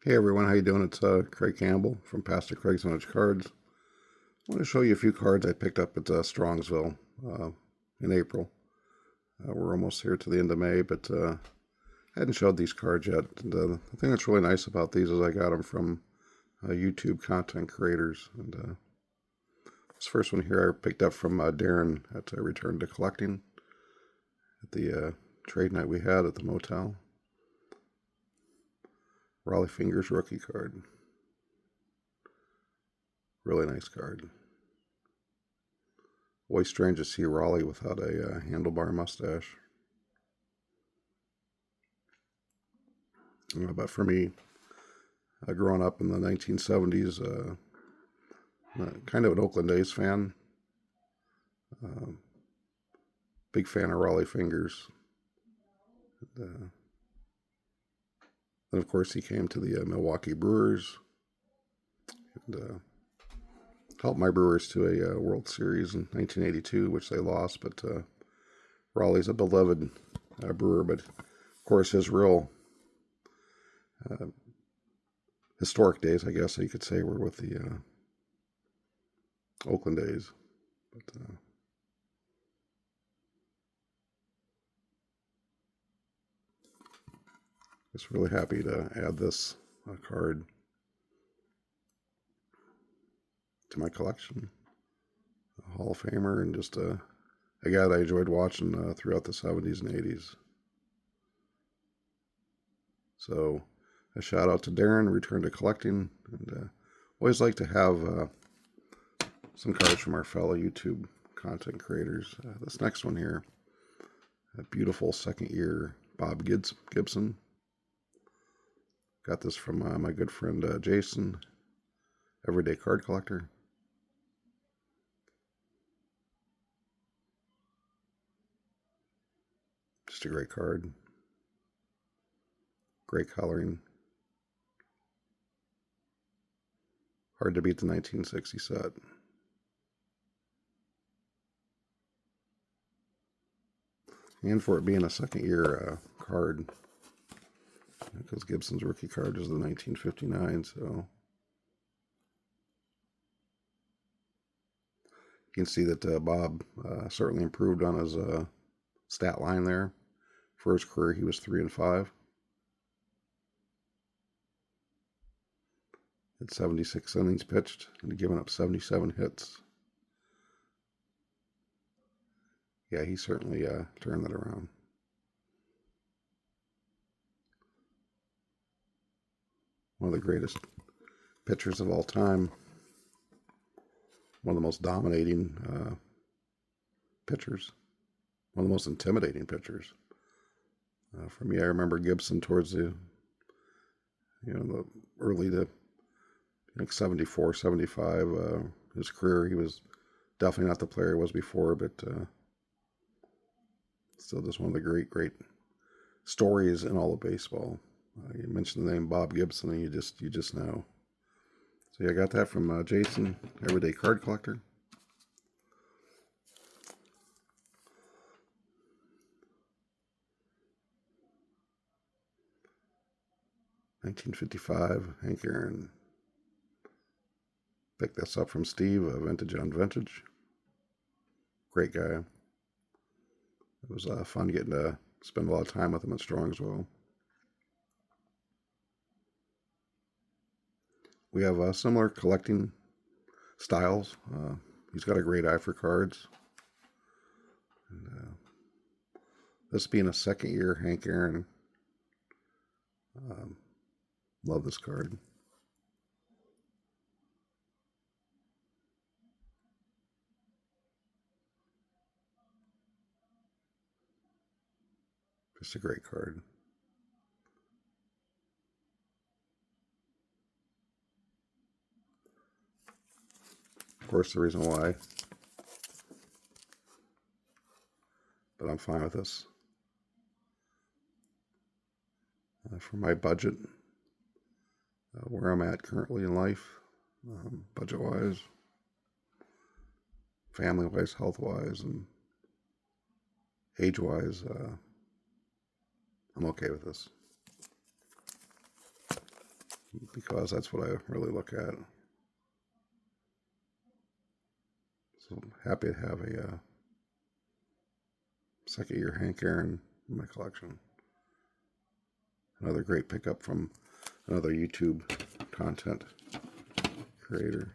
Hey everyone, how you doing? It's Craig Campbell from Pastor Craig's Vintage Cards. I want to show you a few cards I picked up at Strongsville in April. We're almost here to the end of May, but I hadn't showed these cards yet. And, the thing that's really nice about these is I got them from YouTube content creators. And this first one here I picked up from Darren at Return to Collecting at the trade night we had at the motel. Raleigh Fingers rookie card. Really nice card. Always strange to see Raleigh without a handlebar mustache. But for me, growing up in the 1970s, kind of an Oakland A's fan. Big fan of Raleigh Fingers. Then, of course, he came to the Milwaukee Brewers and helped my Brewers to a World Series in 1982, which they lost. But Raleigh's a beloved brewer. But, of course, his real historic days, I guess you could say, were with the Oakland A's. But just really happy to add this card to my collection. A Hall of Famer and just a guy that I enjoyed watching throughout the 70s and 80s. So a shout out to Darren, Return to Collecting, and always like to have some cards from our fellow YouTube content creators. This next one here, a beautiful second year Bob Gibson. Got this from my good friend Jason, Everyday Card Collector. Just a great card. Great coloring. Hard to beat the 1960 set. And for it being a second year card, because Gibson's rookie card is the 1959, so you can see that Bob certainly improved on his stat line there. For his career, he was 3-5. At 76 innings pitched and given up 77 hits. Yeah, he certainly turned that around. One of the greatest pitchers of all time. One of the most dominating pitchers. One of the most intimidating pitchers. For me, I remember Gibson towards the early to 74, 75. His career, he was definitely not the player he was before, but still just one of the great stories in all of baseball. You mentioned the name Bob Gibson, and you just know. So yeah, I got that from Jason, Everyday Card Collector. (1955) Hank Aaron. Picked this up from Steve, Vintage on Vintage. Great guy. It was fun getting to spend a lot of time with him at Strongsville. We have similar collecting styles. He's got a great eye for cards. And, this being a second year Hank Aaron, love this card. Just a great card. Of course, the reason why, but I'm fine with this. For my budget, where I'm at currently in life, budget-wise, family-wise, health-wise, and age-wise, I'm okay with this. because that's what I really look at. So I'm happy to have a second year Hank Aaron in my collection. Another great pickup from another YouTube content creator.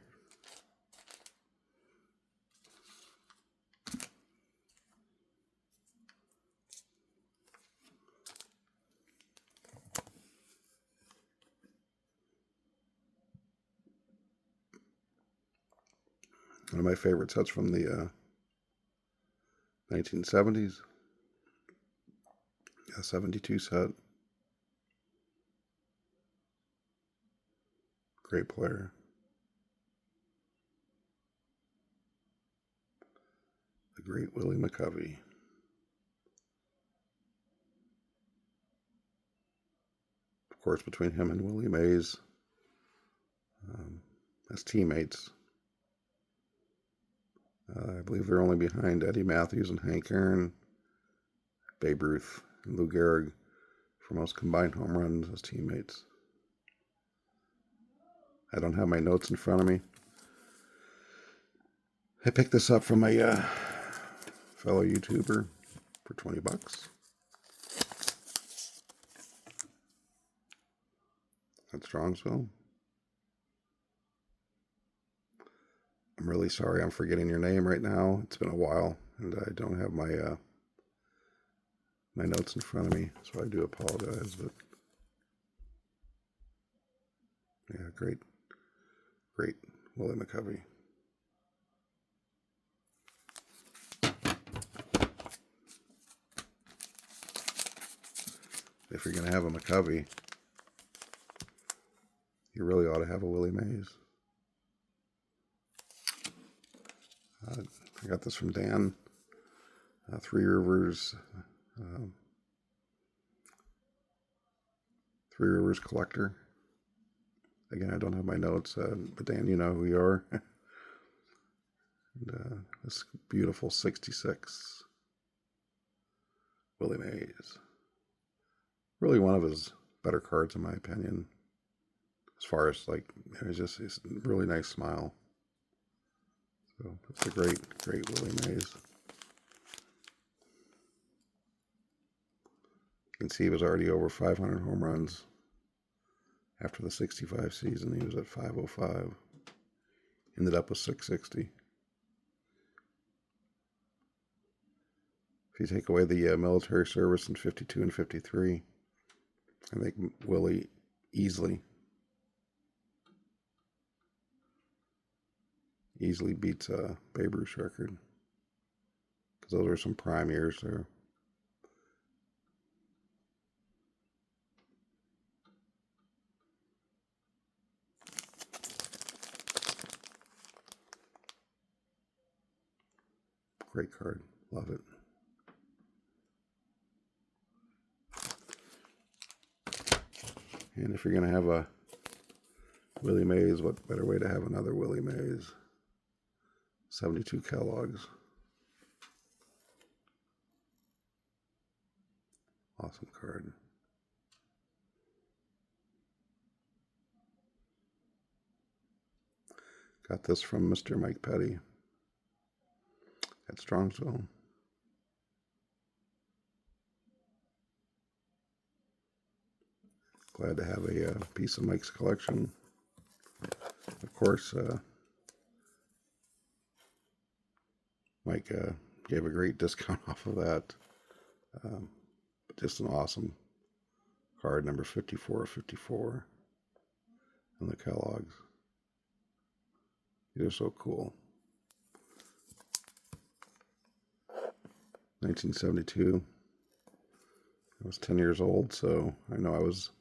One of my favorite sets from the 1970s. A 72 set. Great player. The great Willie McCovey. Of course, between him and Willie Mays, as teammates, I believe they're only behind Eddie Matthews and Hank Aaron, Babe Ruth, and Lou Gehrig for most combined home runs as teammates. I don't have my notes in front of me. I picked this up from a fellow YouTuber for $20 at Strongsville. I'm really sorry I'm forgetting your name right now. It's been a while, and I don't have my my notes in front of me, so I do apologize. But yeah, great Willie McCovey. If you're going to have a McCovey, you really ought to have a Willie Mays. I got this from Dan, Three Rivers collector. Again, I don't have my notes, but Dan, you know who you are. And this beautiful 66 Willie Mays. Really one of his better cards, in my opinion. As far as like, it's just a really nice smile. So it's a great Willie Mays. You can see he was already over 500 home runs. After the 65 season, he was at 505. Ended up with 660. If you take away the military service in 52 and 53, I think Willie easily beats Babe Ruth's record, because those are some prime years there. Great card, love it. And if you're going to have a Willie Mays, what better way to have another Willie Mays? 72 Kellogg's. Awesome card. Got this from Mr. Mike Petty at Strongsville. Glad to have a piece of Mike's collection. Of course, Mike gave a great discount off of that. But just an awesome card, number 54 of 54 on the Kellogg's. These are so cool. 1972. I was 10 years old, so I know I was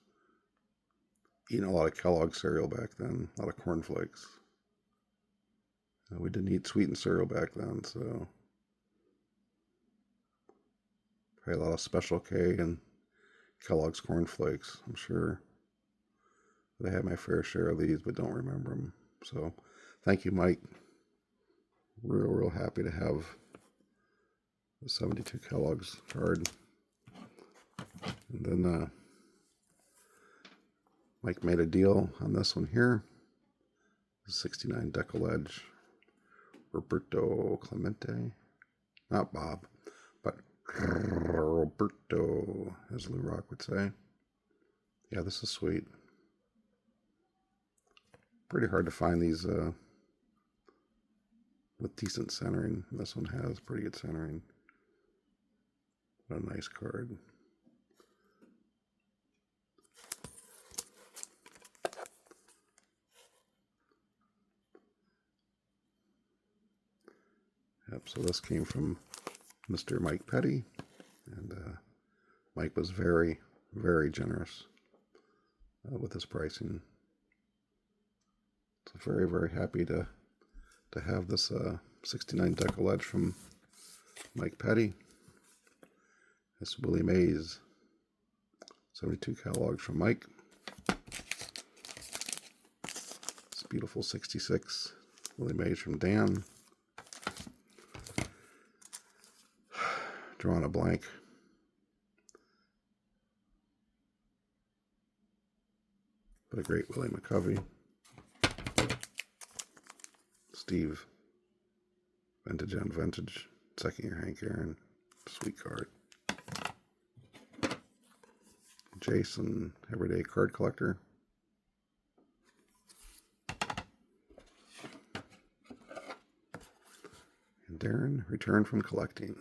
eating a lot of Kellogg cereal back then, a lot of cornflakes. We didn't eat sweetened cereal back then, so probably a lot of Special K and Kellogg's cornflakes, I'm sure. But I had my fair share of these, but don't remember them. So thank you, Mike. Real happy to have the 72 Kellogg's card. And then Mike made a deal on this one here. 69 decal edge. Roberto Clemente. Not Bob, but Roberto, as Lou Rock would say. Yeah, this is sweet. Pretty hard to find these with decent centering. This one has pretty good centering. What a nice card. Yep, so this came from Mr. Mike Petty, and Mike was very, very generous with his pricing. So very, very happy to have this 69 decal edge from Mike Petty. This Willie Mays 72 catalogs from Mike. This beautiful 66 Willie Mays from Dan. Drawing a blank. But a great Willie McCovey. Steve. Vintage on vintage. Second year Hank Aaron. Sweet card. Jason, everyday card collector. And Darren, return from collecting.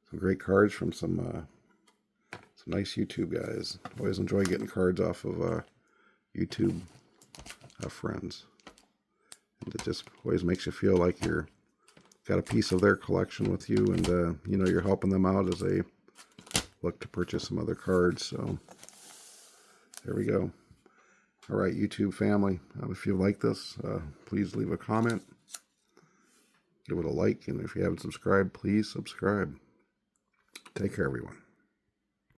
Some great cards from some nice YouTube guys. Always enjoy getting cards off of YouTube friends. And it just always makes you feel like you're got a piece of their collection with you, and you know, you're helping them out as they look to purchase some other cards. So there we go. All right, YouTube family, if you like this, please leave a comment, give it a like, and if you haven't subscribed, please subscribe. Take care, everyone.